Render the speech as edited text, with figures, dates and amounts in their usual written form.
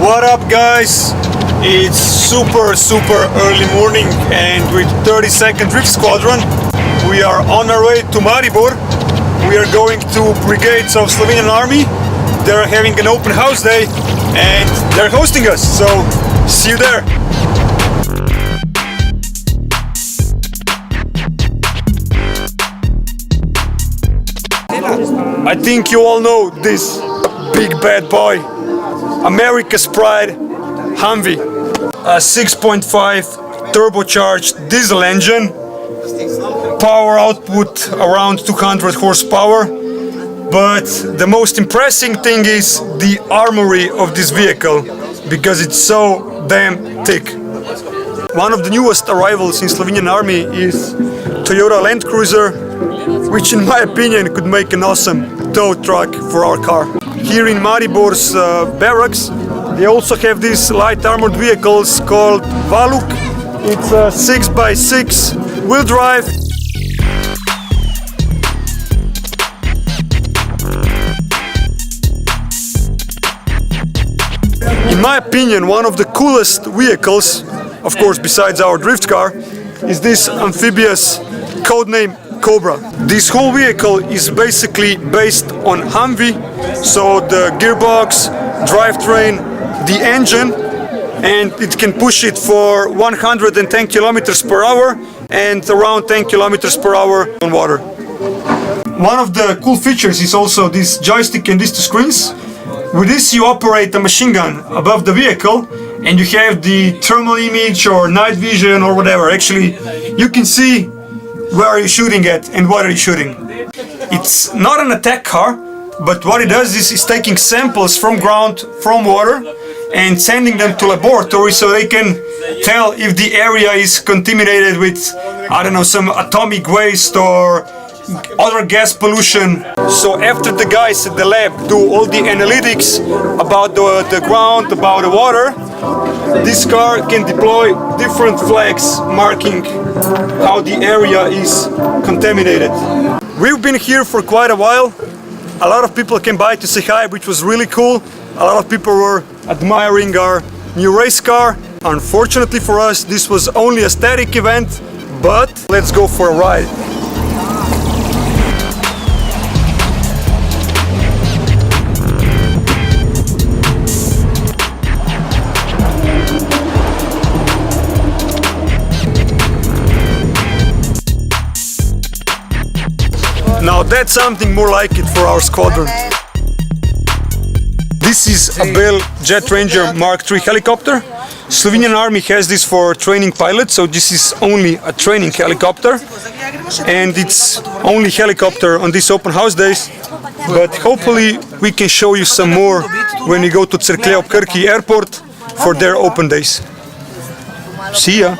What up, guys? It's super early morning, and with 32nd Drift Squadron we are on our way to Maribor. We are going to brigades of Slovenian Army. They're having an open house day and they're hosting us, so see you there. I think you all know this big bad boy, America's pride, Humvee. A 6.5 turbocharged diesel engine, power output around 200 horsepower. But the most impressive thing is the armory of this vehicle, because it's so damn thick. One of the newest arrivals in Slovenian Army is Toyota Land Cruiser, which in my opinion could make an awesome tow truck for our car. Here in Maribor's barracks, they also have these light armored vehicles called Valuk. It's a 6x6 wheel drive. In my opinion, one of the coolest vehicles, of course besides our drift car, is this amphibious codename Cobra. This whole vehicle is basically based on Humvee, so the gearbox, drivetrain, the engine, and it can push it for 110 kilometers per hour and around 10 kilometers per hour on water. One of the cool features is also this joystick and these two screens. With this you operate a machine gun above the vehicle and you have the thermal image or night vision or whatever. Actually, you can see where are you shooting at and what are you shooting. It's not an attack car, but what it does is it's taking samples from ground, from water, and sending them to laboratory so they can tell if the area is contaminated with, I don't know, some atomic waste or other gas pollution. So after the guys at the lab do all the analytics about the ground, about the water, this car can deploy different flags marking how the area is contaminated. We've been here for quite a while. A lot of people came by to say hi, which was really cool. A lot of people were admiring our new race car. Unfortunately for us, this was only a static event, but let's go for a ride. Now that's something more like it for our squadron. This is a Bell Jet Ranger Mark III helicopter. Slovenian Army has this for training pilots, so this is only a training helicopter. And it's only helicopter on these open house days. But hopefully we can show you some more when we go to Cerklje ob Krki airport for their open days. See ya!